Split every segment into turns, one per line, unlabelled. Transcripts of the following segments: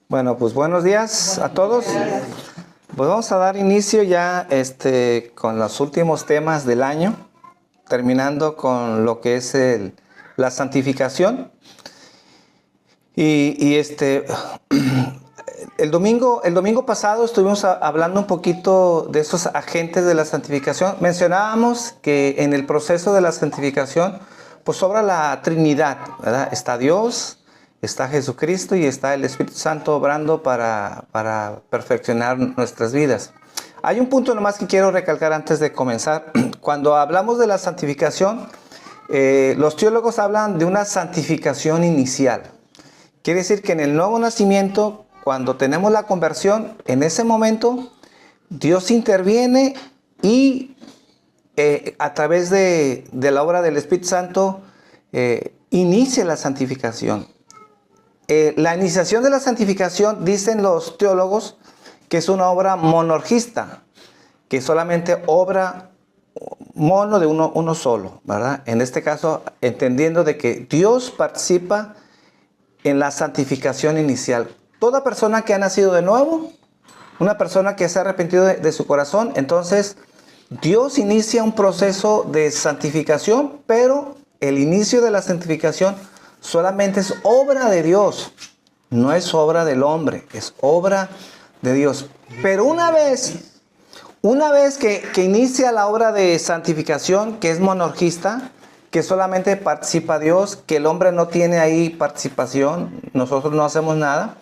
Bueno, pues buenos días a todos. Pues vamos a dar inicio ya con los últimos temas del año, terminando con lo que es la santificación. El domingo pasado estuvimos hablando un poquito de esos agentes de la santificación. Mencionábamos que en el proceso de la santificación, pues obra la Trinidad, ¿verdad? Está Dios, está Jesucristo y está el Espíritu Santo obrando para perfeccionar nuestras vidas. Hay un punto nomás que quiero recalcar antes de comenzar. Cuando hablamos de la santificación, los teólogos hablan de una santificación inicial. Quiere decir que en el nuevo nacimiento, cuando tenemos la conversión, en ese momento Dios interviene y a través de la obra del Espíritu Santo inicia la santificación. La iniciación de la santificación, dicen los teólogos, que es una obra monorgista, que solamente obra mono de uno solo, ¿verdad? En este caso, entendiendo de que Dios participa en la santificación inicial. Toda persona que ha nacido de nuevo, una persona que se ha arrepentido de su corazón, entonces Dios inicia un proceso de santificación, pero el inicio de la santificación solamente es obra de Dios, no es obra del hombre, es obra de Dios. Pero una vez que inicia la obra de santificación, que es monorgista, que solamente participa Dios, que el hombre no tiene ahí participación, nosotros no hacemos nada.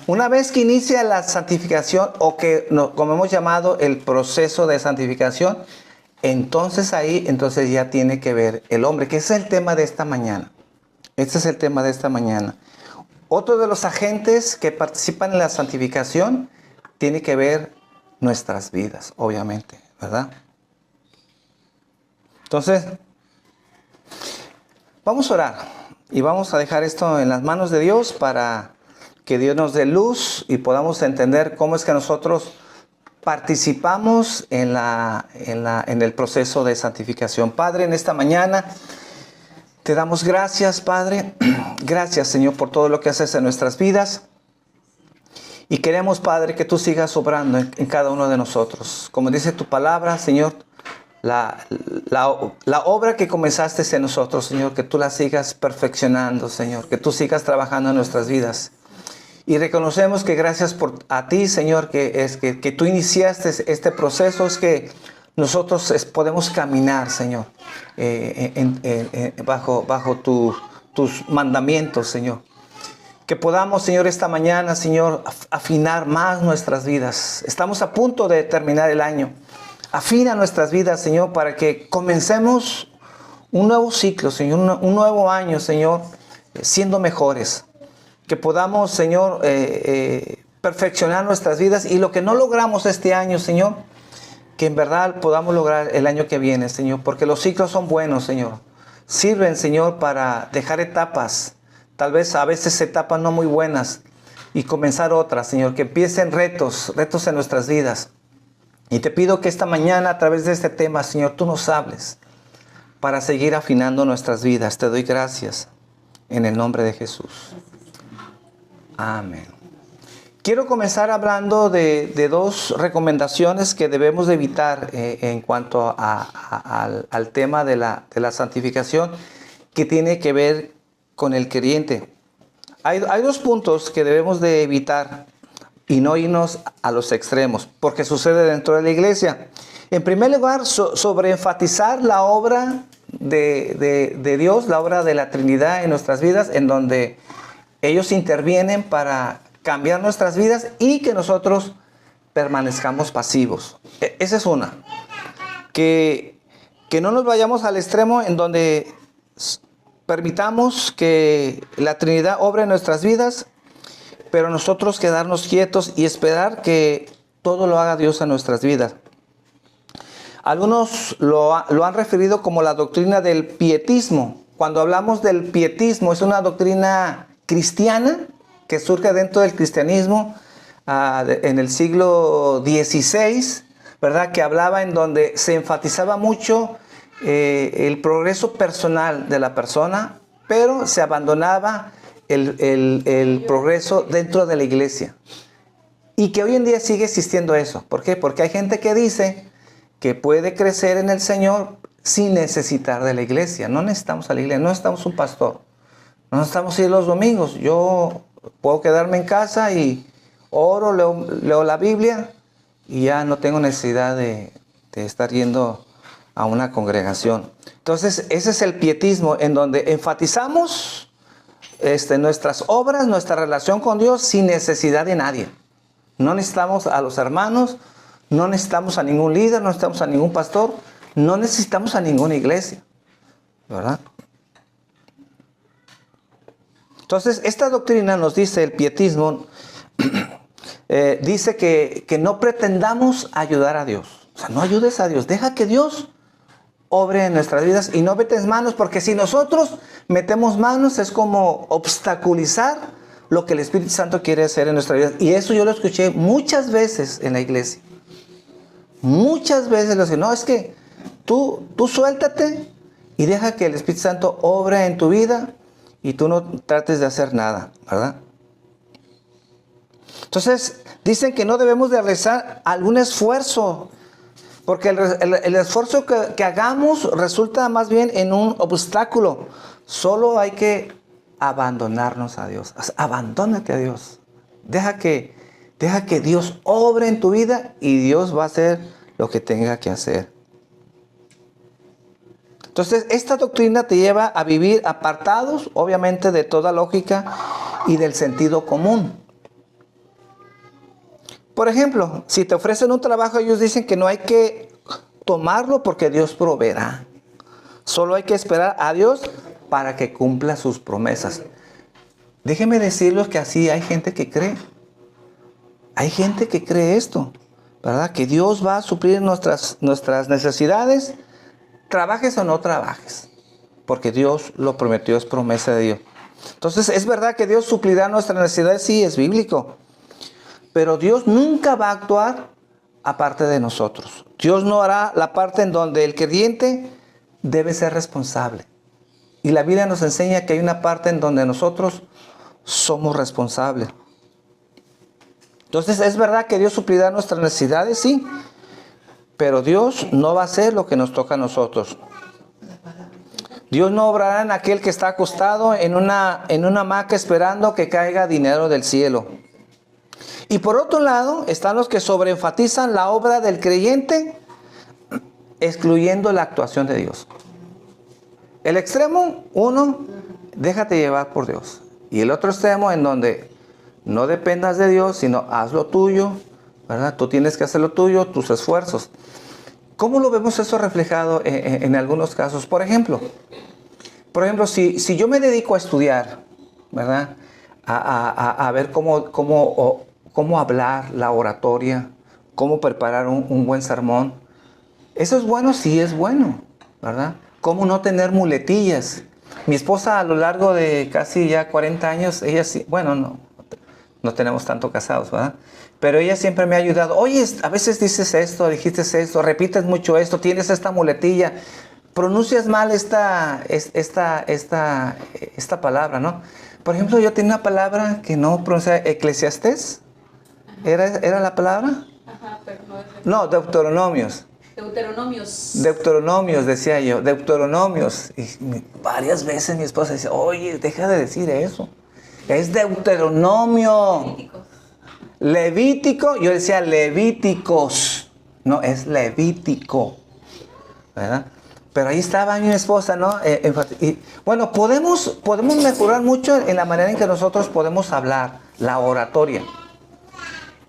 Una vez que inicia la santificación, o que como hemos llamado el proceso de santificación, entonces ya tiene que ver el hombre, que ese es el tema de esta mañana. Este es el tema de esta mañana. Otro de los agentes que participan en la santificación tiene que ver nuestras vidas, obviamente, ¿verdad? Entonces, vamos a orar y vamos a dejar esto en las manos de Dios para que Dios nos dé luz y podamos entender cómo es que nosotros participamos en el proceso de santificación. Padre, en esta mañana te damos gracias, Padre. Gracias, Señor, por todo lo que haces en nuestras vidas. Y queremos, Padre, que tú sigas obrando en cada uno de nosotros. Como dice tu palabra, Señor, la obra que comenzaste en nosotros, Señor, que tú la sigas perfeccionando, Señor, que tú sigas trabajando en nuestras vidas. Y reconocemos que gracias a ti, Señor, que tú iniciaste este proceso, es que nosotros podemos caminar, Señor, bajo tus mandamientos, Señor. Que podamos, Señor, esta mañana, Señor, afinar más nuestras vidas. Estamos a punto de terminar el año. Afina nuestras vidas, Señor, para que comencemos un nuevo ciclo, Señor, un nuevo año, Señor, siendo mejores. Que podamos, Señor, perfeccionar nuestras vidas y lo que no logramos este año, Señor, que en verdad podamos lograr el año que viene, Señor, porque los ciclos son buenos, Señor. Sirven, Señor, para dejar etapas, tal vez a veces etapas no muy buenas, y comenzar otras, Señor, que empiecen retos en nuestras vidas. Y te pido que esta mañana, a través de este tema, Señor, tú nos hables para seguir afinando nuestras vidas. Te doy gracias en el nombre de Jesús. Amén. Quiero comenzar hablando de dos recomendaciones que debemos de evitar en cuanto al tema de la santificación, que tiene que ver con el creyente. Hay dos puntos que debemos de evitar y no irnos a los extremos, porque sucede dentro de la iglesia. En primer lugar, sobreenfatizar la obra de Dios, la obra de la Trinidad en nuestras vidas, en donde ellos intervienen para cambiar nuestras vidas y que nosotros permanezcamos pasivos. Esa es una. Que no nos vayamos al extremo en donde permitamos que la Trinidad obre en nuestras vidas, pero nosotros quedarnos quietos y esperar que todo lo haga Dios en nuestras vidas. Algunos lo han referido como la doctrina del pietismo. Cuando hablamos del pietismo, es una doctrina cristiana que surge dentro del cristianismo en el siglo XVI, ¿verdad? Que hablaba en donde se enfatizaba mucho el progreso personal de la persona, pero se abandonaba el progreso dentro de la iglesia. Y que hoy en día sigue existiendo eso. ¿Por qué? Porque hay gente que dice que puede crecer en el Señor sin necesitar de la iglesia. No necesitamos a la iglesia, no necesitamos un pastor. No necesitamos ir los domingos. Yo puedo quedarme en casa y oro, leo la Biblia y ya no tengo necesidad de estar yendo a una congregación. Entonces, ese es el pietismo, en donde enfatizamos nuestras obras, nuestra relación con Dios sin necesidad de nadie. No necesitamos a los hermanos, no necesitamos a ningún líder, no necesitamos a ningún pastor, no necesitamos a ninguna iglesia, ¿verdad? Entonces, esta doctrina nos dice, el pietismo, dice que no pretendamos ayudar a Dios. O sea, no ayudes a Dios, deja que Dios obre en nuestras vidas y no metes manos, porque si nosotros metemos manos es como obstaculizar lo que el Espíritu Santo quiere hacer en nuestra vida. Y eso yo lo escuché muchas veces en la iglesia. Muchas veces lo dicen, no, es que tú suéltate y deja que el Espíritu Santo obre en tu vida y tú no trates de hacer nada, ¿verdad? Entonces, dicen que no debemos de realizar algún esfuerzo, porque el esfuerzo que hagamos resulta más bien en un obstáculo. Solo hay que abandonarnos a Dios. Abandónate a Dios. Deja que Dios obre en tu vida y Dios va a hacer lo que tenga que hacer. Entonces, esta doctrina te lleva a vivir apartados, obviamente, de toda lógica y del sentido común. Por ejemplo, si te ofrecen un trabajo, ellos dicen que no hay que tomarlo porque Dios proveerá. Solo hay que esperar a Dios para que cumpla sus promesas. Déjenme decirles que así hay gente que cree. Hay gente que cree esto, ¿verdad? Que Dios va a suplir nuestras necesidades, trabajes o no trabajes, porque Dios lo prometió, es promesa de Dios. Entonces, ¿es verdad que Dios suplirá nuestras necesidades? Sí, es bíblico. Pero Dios nunca va a actuar aparte de nosotros. Dios no hará la parte en donde el creyente debe ser responsable. Y la Biblia nos enseña que hay una parte en donde nosotros somos responsables. Entonces, ¿es verdad que Dios suplirá nuestras necesidades? Sí. Pero Dios no va a hacer lo que nos toca a nosotros. Dios no obrará en aquel que está acostado en una hamaca esperando que caiga dinero del cielo. Y por otro lado, están los que sobreenfatizan la obra del creyente, excluyendo la actuación de Dios. El extremo, uno, déjate llevar por Dios. Y el otro extremo, en donde no dependas de Dios, sino haz lo tuyo, ¿verdad? Tú tienes que hacer lo tuyo, tus esfuerzos. ¿Cómo lo vemos eso reflejado en algunos casos? Por ejemplo, si yo me dedico a estudiar, ¿verdad? A ver cómo hablar la oratoria, cómo preparar un buen sermón. Eso es bueno, sí es bueno, ¿verdad? Cómo no tener muletillas. Mi esposa, a lo largo de casi ya 40 años, ella sí, bueno, no tenemos tanto casados, ¿verdad? Pero ella siempre me ha ayudado. Oye, a veces dices esto, dijiste esto, repites mucho esto, tienes esta muletilla, pronuncias mal esta palabra, ¿no? Por ejemplo, yo tenía una palabra que no pronunciaba, Eclesiastés. ¿Era la palabra?
Ajá, pero no es
No, Deuteronomios. Deuteronomios, decía yo, Deuteronomios. Y varias veces mi esposa dice, oye, deja de decir eso. Es Deuteronomio. Levítico, yo decía Levíticos. No, es Levítico, ¿verdad? Pero ahí estaba mi esposa, ¿no? Y, bueno, podemos mejorar mucho en la manera en que nosotros podemos hablar, la oratoria.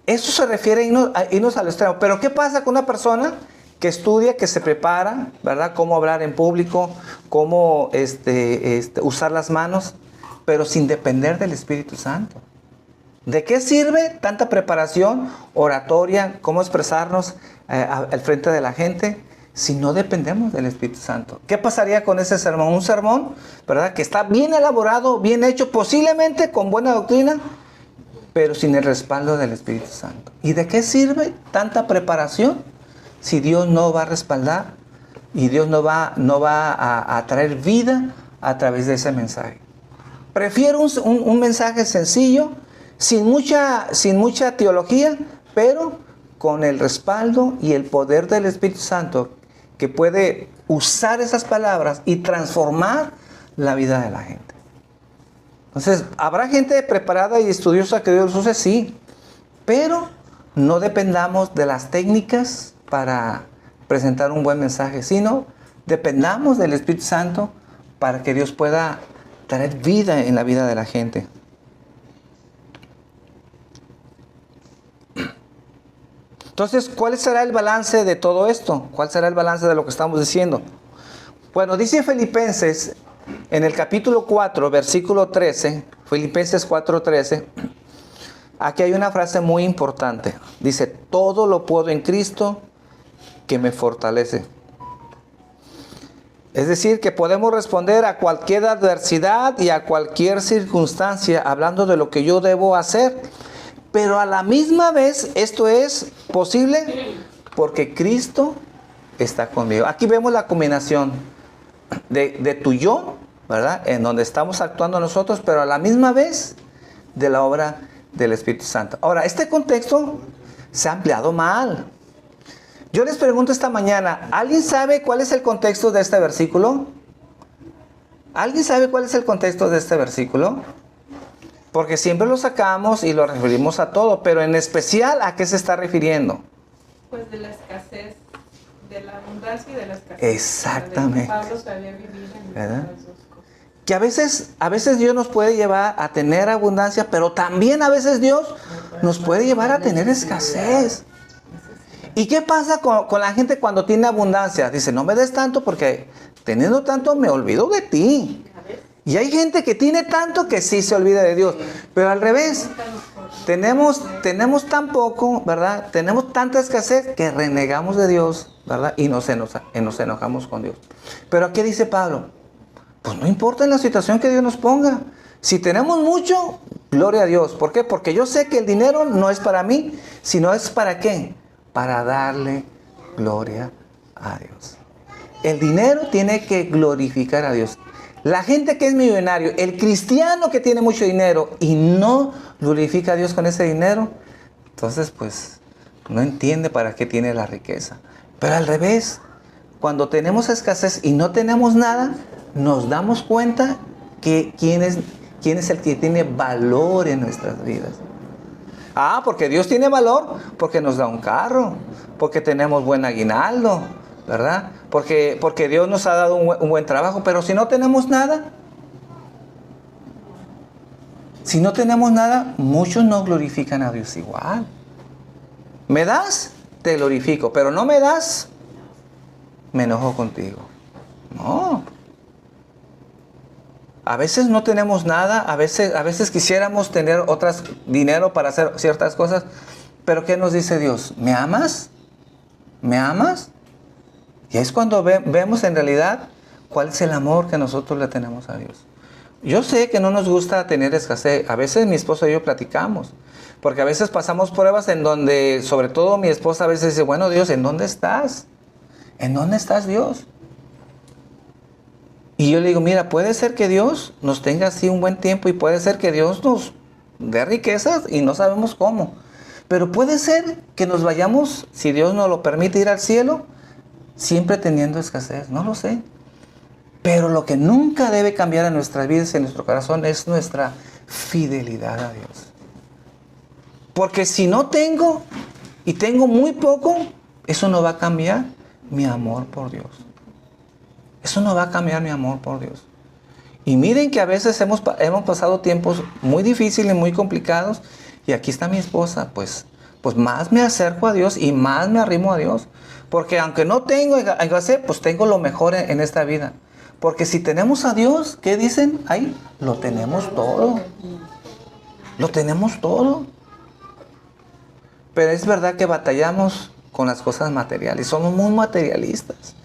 Eso se refiere a irnos al extremo. Pero ¿qué pasa con una persona que estudia, que se prepara, ¿verdad? Cómo hablar en público, cómo usar las manos, pero sin depender del Espíritu Santo? ¿De qué sirve tanta preparación, oratoria, cómo expresarnos al frente de la gente, si no dependemos del Espíritu Santo? ¿Qué pasaría con ese sermón? Un sermón, ¿verdad? Que está bien elaborado, bien hecho, posiblemente con buena doctrina, pero sin el respaldo del Espíritu Santo. ¿Y de qué sirve tanta preparación si Dios no va a respaldar y Dios no va a traer vida a través de ese mensaje? Prefiero un mensaje sencillo, sin mucha teología, pero con el respaldo y el poder del Espíritu Santo, que puede usar esas palabras y transformar la vida de la gente. Entonces, ¿habrá gente preparada y estudiosa que Dios use? Sí, pero no dependamos de las técnicas para presentar un buen mensaje, sino dependamos del Espíritu Santo para que Dios pueda traer vida en la vida de la gente. Entonces, ¿cuál será el balance de todo esto? ¿Cuál será el balance de lo que estamos diciendo? Bueno, dice Filipenses en el capítulo 4, versículo 13, Filipenses 4:13, aquí hay una frase muy importante. Dice, todo lo puedo en Cristo que me fortalece. Es decir, que podemos responder a cualquier adversidad y a cualquier circunstancia hablando de lo que yo debo hacer. Pero a la misma vez esto es posible porque Cristo está conmigo. Aquí vemos la combinación de tu yo, ¿verdad? En donde estamos actuando nosotros, pero a la misma vez de la obra del Espíritu Santo. Ahora, este contexto se ha ampliado mal. Yo les pregunto esta mañana, ¿alguien sabe cuál es el contexto de este versículo? ¿Alguien sabe cuál es el contexto de este versículo? Porque siempre lo sacamos y lo referimos a todo, pero en especial, ¿a qué se está refiriendo?
Pues de la escasez, de la abundancia y de la escasez.
Exactamente.
Pablo sabía vivir en
¿verdad?
las dos cosas.
Que a veces Dios nos puede llevar a tener abundancia, pero también a veces Dios nos puede llevar a tener escasez. ¿Y qué pasa con la gente cuando tiene abundancia? Dice, no me des tanto porque teniendo tanto me olvido de ti. Y hay gente que tiene tanto que sí se olvida de Dios. Pero al revés, tenemos tan poco, ¿verdad? Tenemos tanta escasez que renegamos de Dios, ¿verdad? Y nos enojamos con Dios. Pero aquí dice Pablo, pues no importa en la situación que Dios nos ponga. Si tenemos mucho, gloria a Dios. ¿Por qué? Porque yo sé que el dinero no es para mí, sino es para ¿qué? Para darle gloria a Dios. El dinero tiene que glorificar a Dios. La gente que es millonario, el cristiano que tiene mucho dinero y no glorifica a Dios con ese dinero, entonces pues no entiende para qué tiene la riqueza. Pero al revés, cuando tenemos escasez y no tenemos nada, nos damos cuenta que quién es el que tiene valor en nuestras vidas. Ah, porque Dios tiene valor, porque nos da un carro, porque tenemos buen aguinaldo, ¿verdad? Porque Dios nos ha dado un buen trabajo, pero si no tenemos nada, muchos no glorifican a Dios igual. ¿Me das? Te glorifico, pero no me das, me enojo contigo. No. A veces no tenemos nada, a veces quisiéramos tener dinero para hacer ciertas cosas, pero ¿qué nos dice Dios? ¿Me amas? ¿Me amas? Y es cuando vemos en realidad cuál es el amor que nosotros le tenemos a Dios. Yo sé que no nos gusta tener escasez. A veces mi esposa y yo platicamos. Porque a veces pasamos pruebas en donde, sobre todo mi esposa a veces dice, bueno Dios, ¿en dónde estás? ¿En dónde estás Dios? Y yo le digo, mira, puede ser que Dios nos tenga así un buen tiempo y puede ser que Dios nos dé riquezas y no sabemos cómo. Pero puede ser que nos vayamos, si Dios nos lo permite, ir al cielo, siempre teniendo escasez, no lo sé. Pero lo que nunca debe cambiar en nuestras vidas, en nuestro corazón, es nuestra fidelidad a Dios. Porque si no tengo y tengo muy poco, eso no va a cambiar mi amor por Dios. Eso no va a cambiar mi amor por Dios. Y miren que a veces hemos pasado tiempos muy difíciles, muy complicados, y aquí está mi esposa, pues más me acerco a Dios y más me arrimo a Dios. Porque aunque no tengo escasez, pues tengo lo mejor en esta vida. Porque si tenemos a Dios, ¿qué dicen ahí? Lo tenemos todo. Lo tenemos todo. Pero es verdad que batallamos con las cosas materiales. Somos muy materialistas.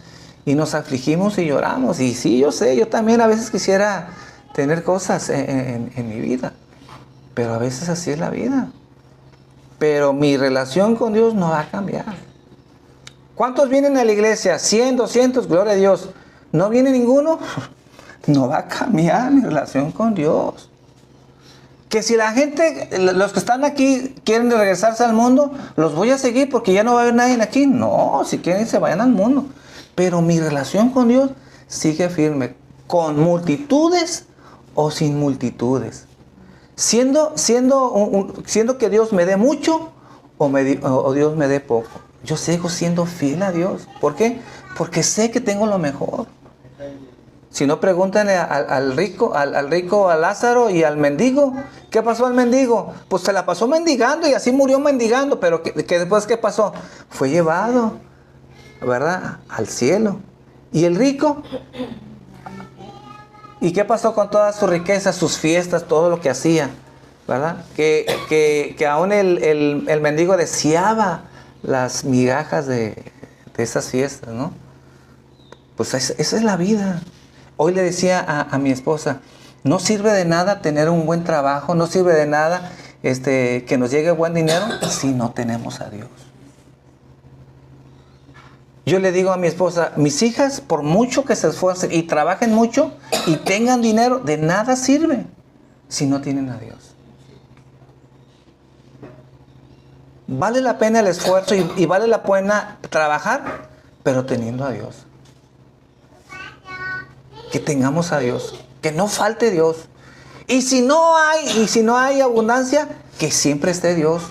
Y nos afligimos y lloramos. Y sí, yo sé, yo también a veces quisiera tener cosas en mi vida. Pero a veces así es la vida. Pero mi relación con Dios no va a cambiar. ¿Cuántos vienen a la iglesia? 100, 200, gloria a Dios. ¿No viene ninguno? no va a cambiar mi relación con Dios. Que si la gente, los que están aquí, quieren regresarse al mundo, los voy a seguir porque ya no va a haber nadie aquí. No, si quieren se vayan al mundo. Pero mi relación con Dios sigue firme, con multitudes o sin multitudes. Siendo que Dios me dé mucho o Dios me dé poco. Yo sigo siendo fiel a Dios. ¿Por qué? Porque sé que tengo lo mejor. Si no, pregúntenle al rico, a Lázaro y al mendigo. ¿Qué pasó al mendigo? Pues se la pasó mendigando y así murió mendigando. Pero que después, ¿qué pasó? Fue llevado, ¿verdad?, al cielo. ¿Y el rico? ¿Y qué pasó con todas sus riquezas, sus fiestas, todo lo que hacía? ¿Verdad? Que aún el mendigo deseaba las migajas de esas fiestas, ¿no? Pues esa es la vida. Hoy le decía a mi esposa, no sirve de nada tener un buen trabajo, no sirve de nada que nos llegue buen dinero si no tenemos a Dios. Yo le digo a mi esposa, mis hijas, por mucho que se esfuercen y trabajen mucho y tengan dinero, de nada sirve si no tienen a Dios. Vale la pena el esfuerzo y vale la pena trabajar, pero teniendo a Dios. Que tengamos a Dios, que no falte Dios. Y si no hay abundancia, que siempre esté Dios.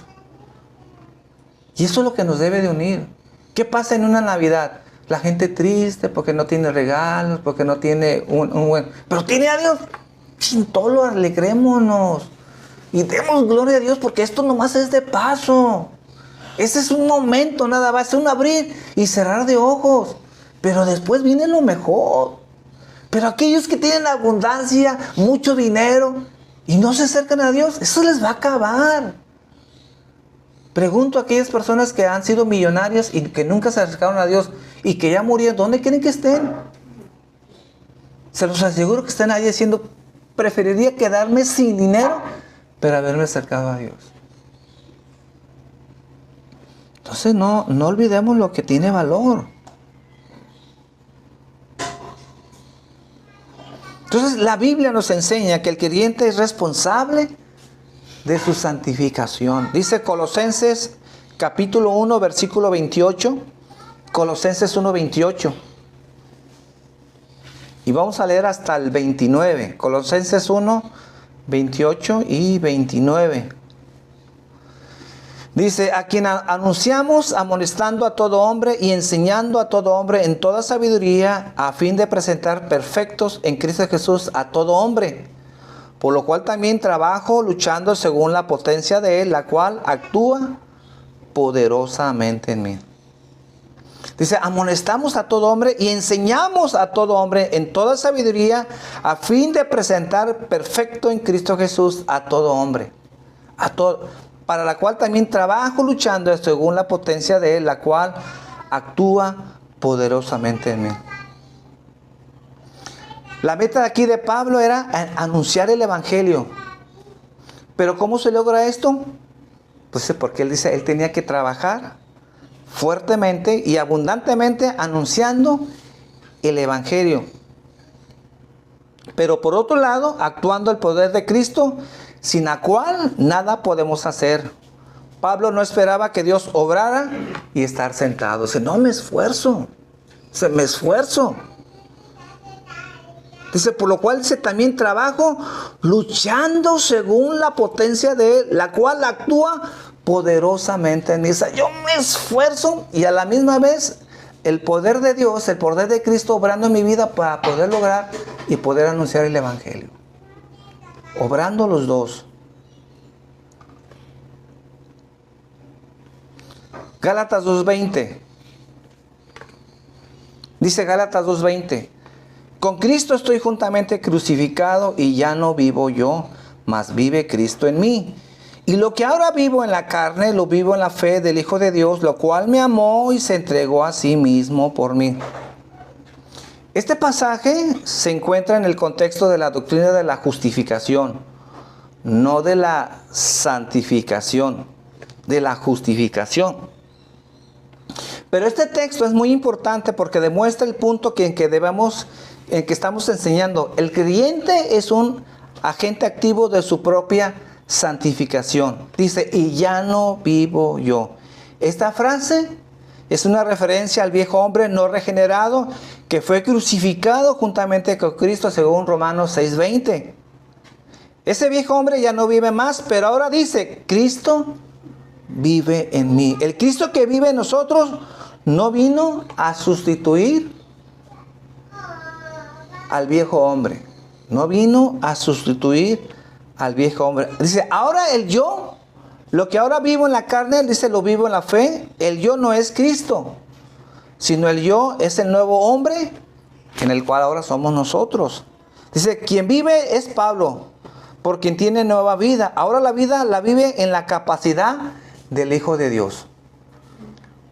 Y eso es lo que nos debe de unir. ¿Qué pasa en una Navidad? La gente triste porque no tiene regalos, porque no tiene un buen... Pero tiene a Dios. Sin todo lo alegrémonos. Y demos gloria a Dios porque esto nomás es de paso. Ese es un momento nada más, es un abrir y cerrar de ojos. Pero después viene lo mejor. Pero aquellos que tienen abundancia, mucho dinero y no se acercan a Dios, eso les va a acabar. Pregunto a aquellas personas que han sido millonarias y que nunca se acercaron a Dios y que ya murieron, ¿dónde quieren que estén? Se los aseguro que están ahí diciendo, preferiría quedarme sin dinero, pero haberme acercado a Dios. Entonces no olvidemos lo que tiene valor. Entonces la Biblia nos enseña que el creyente es responsable de su santificación. Dice Colosenses capítulo 1 versículo 28. Colosenses 1, 28. Y vamos a leer hasta el 29. Colosenses 1, 28 y 29. Dice, a quien anunciamos amonestando a todo hombre y enseñando a todo hombre en toda sabiduría, a fin de presentar perfectos en Cristo Jesús a todo hombre. Por lo cual también trabajo luchando según la potencia de Él, la cual actúa poderosamente en mí. Dice, amonestamos a todo hombre y enseñamos a todo hombre en toda sabiduría, a fin de presentar perfecto en Cristo Jesús a todo hombre. Para la cual también trabajo luchando según la potencia de Él, la cual actúa poderosamente en mí. La meta de aquí de Pablo era anunciar el Evangelio. ¿Pero cómo se logra esto? Pues porque él dice, él tenía que trabajar fuertemente y abundantemente anunciando el Evangelio. Pero por otro lado, actuando el poder de Cristo, sin la cual nada podemos hacer. Pablo no esperaba que Dios obrara y estar sentado. Dice, no, me esfuerzo. Dice, por lo cual también trabajo luchando según la potencia de Él, la cual actúa poderosamente en mí. Yo me esfuerzo y a la misma vez el poder de Dios, el poder de Cristo obrando en mi vida para poder lograr y poder anunciar el Evangelio. Obrando los dos. Gálatas 2:20. Dice Gálatas 2:20. Con Cristo estoy juntamente crucificado y ya no vivo yo, mas vive Cristo en mí. Y lo que ahora vivo en la carne, lo vivo en la fe del Hijo de Dios, lo cual me amó y se entregó a sí mismo por mí. Este pasaje se encuentra en el contexto de la doctrina de la justificación, no de la santificación, de la justificación. Pero este texto es muy importante porque demuestra el punto en que debemos en que estamos enseñando. El creyente es un agente activo de su propia santificación. Dice, y ya no vivo yo. Esta frase es una referencia al viejo hombre no regenerado que fue crucificado juntamente con Cristo según Romanos 6:20. Ese viejo hombre ya no vive más, pero ahora dice, Cristo vive en mí. El Cristo que vive en nosotros no vino a sustituir al viejo hombre. No vino a sustituir al viejo hombre. Dice, ahora el yo, lo que ahora vivo en la carne, dice, lo vivo en la fe. El yo no es Cristo, sino el yo es el nuevo hombre en el cual ahora somos nosotros. Dice, quien vive es Pablo, por quien tiene nueva vida. Ahora la vida la vive en la capacidad del Hijo de Dios.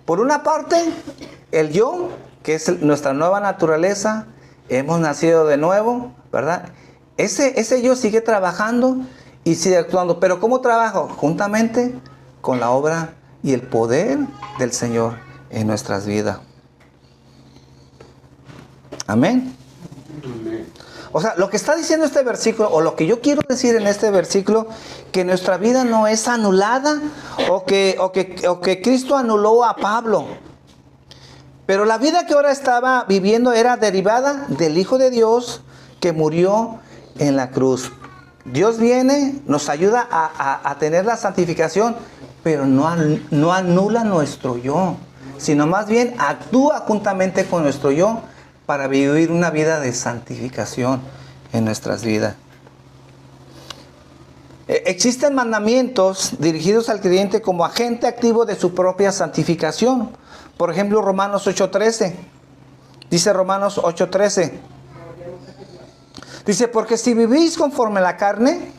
Por una parte, el yo, que es nuestra nueva naturaleza, hemos nacido de nuevo, ¿verdad? Ese yo sigue trabajando y sigue actuando. ¿Pero cómo trabajo? Juntamente con la obra y el poder del Señor en nuestras vidas. Amén. O sea, lo que está diciendo este versículo, o lo que yo quiero decir en este versículo, que nuestra vida no es anulada, o que Cristo anuló a Pablo. Pero la vida que ahora estaba viviendo era derivada del Hijo de Dios que murió en la cruz. Dios viene, nos ayuda a tener la santificación, pero no anula nuestro yo, sino más bien actúa juntamente con nuestro yo para vivir una vida de santificación en nuestras vidas. Existen mandamientos dirigidos al creyente como agente activo de su propia santificación. Por ejemplo, Romanos 8:13. Dice Romanos 8:13. Dice, porque si vivís conforme a la carne,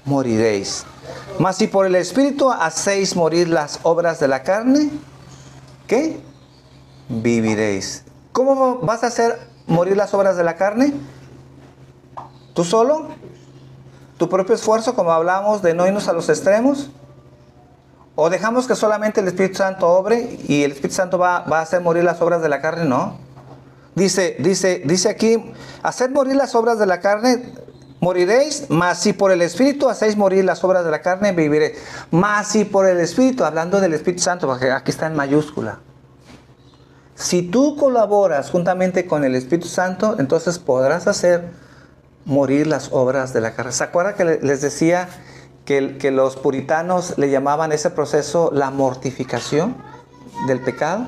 moriréis. Mas si por el Espíritu hacéis morir las obras de la carne, ¿qué? Viviréis. ¿Cómo vas a hacer morir las obras de la carne? ¿Tú solo? ¿Tu propio esfuerzo, como hablamos de no irnos a los extremos? ¿O dejamos que solamente el Espíritu Santo obre y el Espíritu Santo va a hacer morir las obras de la carne? No. Dice aquí, haced morir las obras de la carne, moriréis, mas si por el Espíritu hacéis morir las obras de la carne, viviréis. Mas si por el Espíritu, hablando del Espíritu Santo, porque aquí está en mayúscula. Si tú colaboras juntamente con el Espíritu Santo, entonces podrás hacer morir las obras de la carne. ¿Se acuerdan que les decía que los puritanos le llamaban ese proceso la mortificación del pecado?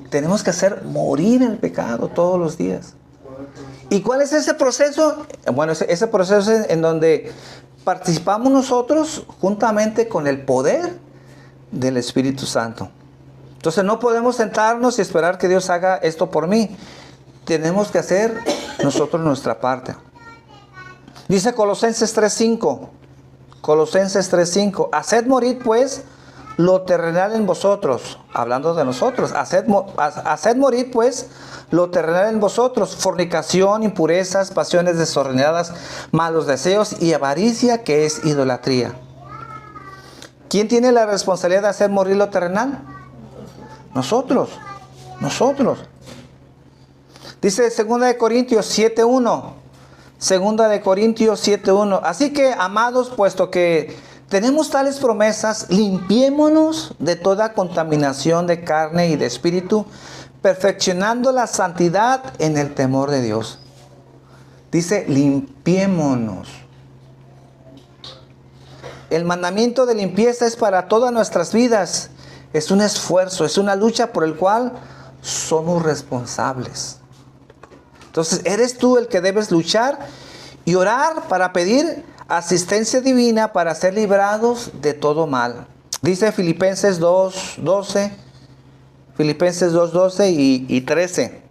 Tenemos que hacer morir el pecado todos los días. ¿Y cuál es ese proceso? Bueno, ese proceso es en donde participamos nosotros juntamente con el poder del Espíritu Santo. Entonces no podemos sentarnos y esperar que Dios haga esto por mí. Tenemos que hacer nosotros nuestra parte. Dice Colosenses 3:5. Colosenses 3:5. Haced morir pues lo terrenal en vosotros. Hablando de nosotros. Haced morir pues lo terrenal en vosotros. Fornicación, impurezas, pasiones desordenadas, malos deseos y avaricia, que es idolatría. ¿Quién tiene la responsabilidad de hacer morir lo terrenal? Nosotros. Dice 2 Corintios 7:1. 2 Corintios 7:1. Así que, amados, puesto que tenemos tales promesas, limpiémonos de toda contaminación de carne y de espíritu, perfeccionando la santidad en el temor de Dios. Dice, limpiémonos. El mandamiento de limpieza es para todas nuestras vidas. Es un esfuerzo, es una lucha por el cual somos responsables. Entonces, eres tú el que debes luchar y orar para pedir asistencia divina para ser librados de todo mal. Dice Filipenses 2:12, Filipenses 2:12 y 13.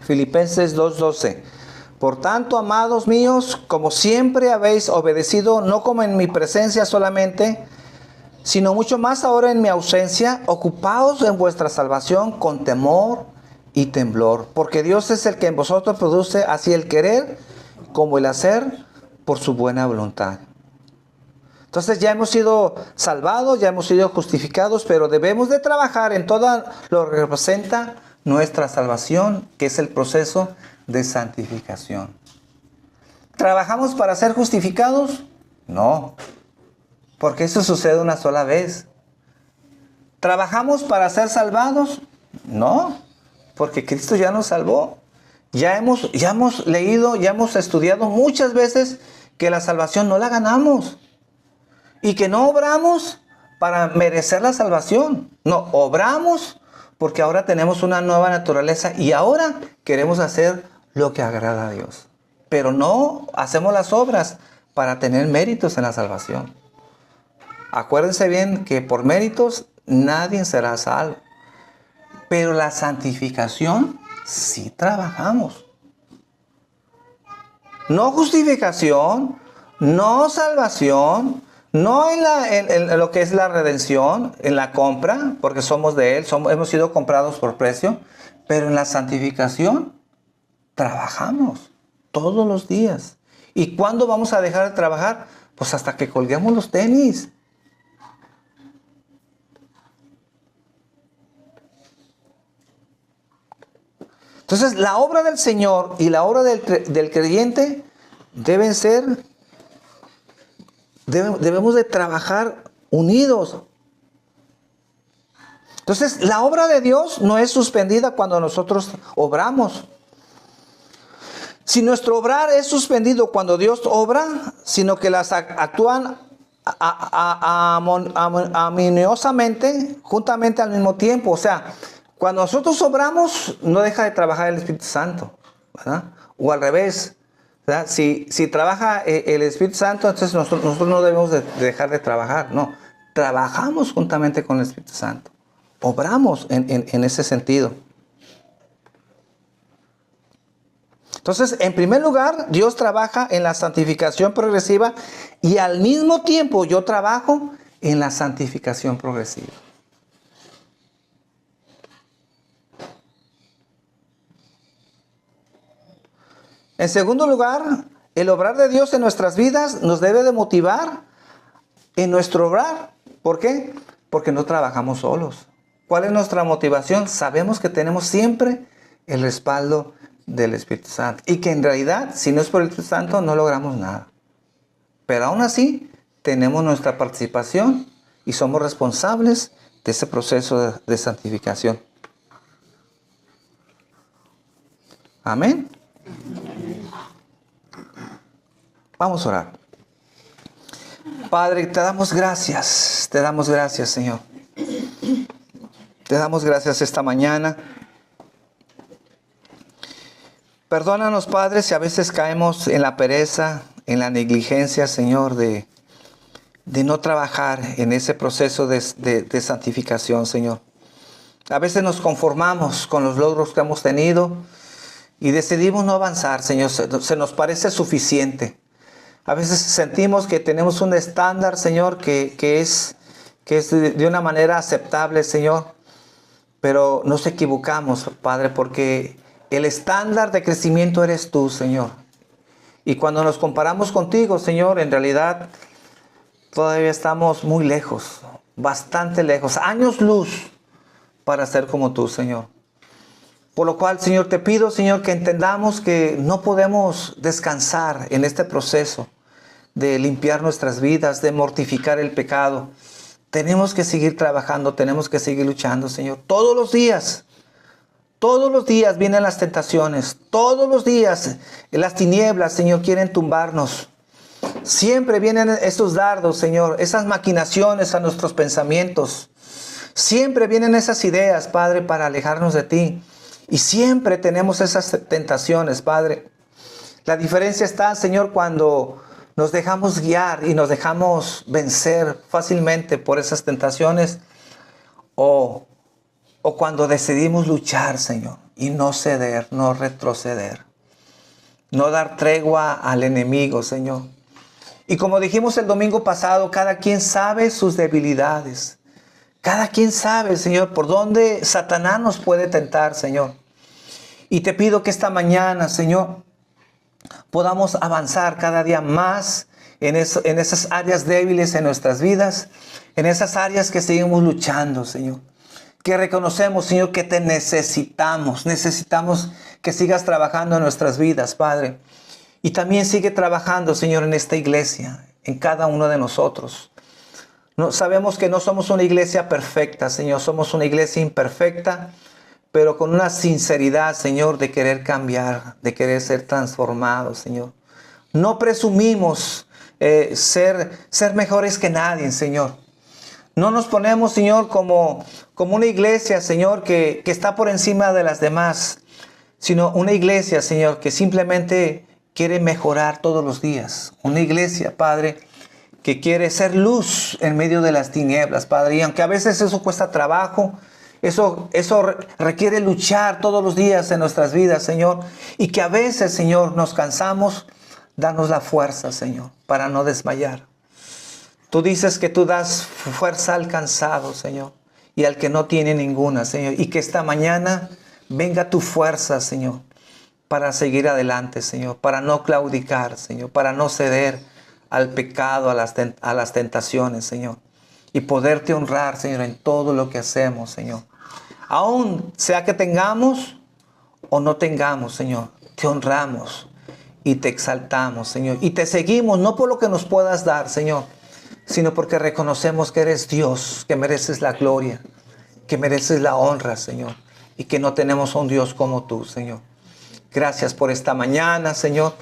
Filipenses 2:12. Por tanto, amados míos, como siempre habéis obedecido, no como en mi presencia solamente, sino mucho más ahora en mi ausencia, ocupaos en vuestra salvación con temor y temblor, porque Dios es el que en vosotros produce así el querer como el hacer por su buena voluntad. Entonces ya hemos sido salvados, ya hemos sido justificados, pero debemos de trabajar en todo lo que representa nuestra salvación, que es el proceso de santificación. ¿Trabajamos para ser justificados? No, porque eso sucede una sola vez. ¿Trabajamos para ser salvados? No, porque Cristo ya nos salvó. Ya hemos leído, ya hemos estudiado muchas veces que la salvación no la ganamos. Y que no obramos para merecer la salvación. No, obramos porque ahora tenemos una nueva naturaleza y ahora queremos hacer lo que agrada a Dios. Pero no hacemos las obras para tener méritos en la salvación. Acuérdense bien que por méritos nadie será salvo. Pero la santificación sí trabajamos. No justificación, no salvación, no en lo que es la redención, en la compra, porque somos de Él, hemos sido comprados por precio, pero en la santificación trabajamos todos los días. ¿Y cuándo vamos a dejar de trabajar? Pues hasta que colguemos los tenis. Entonces, la obra del Señor y la obra del creyente debemos de trabajar unidos. Entonces, la obra de Dios no es suspendida cuando nosotros obramos. Si nuestro obrar es suspendido cuando Dios obra, sino que las actúan armoniosamente, juntamente al mismo tiempo. O sea, cuando nosotros obramos, no deja de trabajar el Espíritu Santo, ¿verdad? O al revés, ¿verdad? Si trabaja el Espíritu Santo, entonces nosotros no debemos de dejar de trabajar. No, trabajamos juntamente con el Espíritu Santo. Obramos en ese sentido. Entonces, en primer lugar, Dios trabaja en la santificación progresiva y al mismo tiempo yo trabajo en la santificación progresiva. En segundo lugar, el obrar de Dios en nuestras vidas nos debe de motivar en nuestro obrar. ¿Por qué? Porque no trabajamos solos. ¿Cuál es nuestra motivación? Sabemos que tenemos siempre el respaldo del Espíritu Santo. Y que en realidad, si no es por el Espíritu Santo, no logramos nada. Pero aún así, tenemos nuestra participación y somos responsables de ese proceso de santificación. Amén. Vamos a orar. Padre, te damos gracias, Señor. Te damos gracias esta mañana. Perdónanos, Padre, si a veces caemos en la pereza, en la negligencia, Señor, de no trabajar en ese proceso de santificación, Señor. A veces nos conformamos con los logros que hemos tenido y decidimos no avanzar, Señor. Se nos parece suficiente. A veces sentimos que tenemos un estándar, Señor, que es de una manera aceptable, Señor. Pero nos equivocamos, Padre, porque el estándar de crecimiento eres tú, Señor. Y cuando nos comparamos contigo, Señor, en realidad todavía estamos muy lejos, bastante lejos, años luz para ser como tú, Señor. Por lo cual, Señor, te pido, Señor, que entendamos que no podemos descansar en este proceso de limpiar nuestras vidas, de mortificar el pecado. Tenemos que seguir trabajando, tenemos que seguir luchando, Señor. Todos los días vienen las tentaciones. Todos los días las tinieblas, Señor, quieren tumbarnos. Siempre vienen esos dardos, Señor, esas maquinaciones a nuestros pensamientos. Siempre vienen esas ideas, Padre, para alejarnos de ti. Y siempre tenemos esas tentaciones, Padre. La diferencia está, Señor, cuando nos dejamos guiar y nos dejamos vencer fácilmente por esas tentaciones, o cuando decidimos luchar, Señor, y no ceder, no retroceder, no dar tregua al enemigo, Señor. Y como dijimos el domingo pasado, cada quien sabe sus debilidades. Cada quien sabe, Señor, por dónde Satanás nos puede tentar, Señor. Y te pido que esta mañana, Señor, podamos avanzar cada día más en esas áreas débiles en nuestras vidas, en esas áreas que seguimos luchando, Señor. que reconocemos, Señor, que te necesitamos. Necesitamos que sigas trabajando en nuestras vidas, Padre. Y también sigue trabajando, Señor, en esta iglesia, en cada uno de nosotros. No, sabemos que no somos una iglesia perfecta, Señor. Somos una iglesia imperfecta, pero con una sinceridad, Señor, de querer cambiar, de querer ser transformados, Señor. No presumimos ser mejores que nadie, Señor. No nos ponemos, Señor, como una iglesia, Señor, que está por encima de las demás, sino una iglesia, Señor, que simplemente quiere mejorar todos los días. Una iglesia, Padre, que quiere ser luz en medio de las tinieblas, Padre. Y aunque a veces eso cuesta trabajo, eso requiere luchar todos los días en nuestras vidas, Señor. Y que a veces, Señor, nos cansamos, danos la fuerza, Señor, para no desmayar. Tú dices que tú das fuerza al cansado, Señor, y al que no tiene ninguna, Señor. Y que esta mañana venga tu fuerza, Señor, para seguir adelante, Señor, para no claudicar, Señor, para no ceder al pecado, a las tentaciones, Señor. Y poderte honrar, Señor, en todo lo que hacemos, Señor. Aún sea que tengamos o no tengamos, Señor, te honramos y te exaltamos, Señor. Y te seguimos, no por lo que nos puedas dar, Señor, sino porque reconocemos que eres Dios, que mereces la gloria, que mereces la honra, Señor, y que no tenemos un Dios como tú, Señor. Gracias por esta mañana, Señor.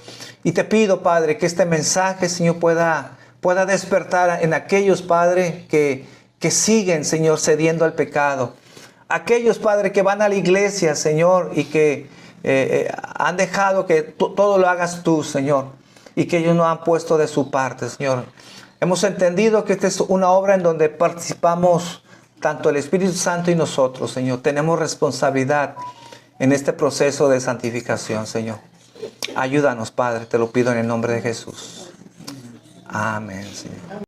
Y te pido, Padre, que este mensaje, Señor, pueda despertar en aquellos, Padre, que siguen, Señor, cediendo al pecado. Aquellos, Padre, que van a la iglesia, Señor, y que han dejado que todo lo hagas tú, Señor, y que ellos no han puesto de su parte, Señor. Hemos entendido que esta es una obra en donde participamos tanto el Espíritu Santo y nosotros, Señor. Tenemos responsabilidad en este proceso de santificación, Señor. Ayúdanos, Padre, te lo pido en el nombre de Jesús. Amén, Señor.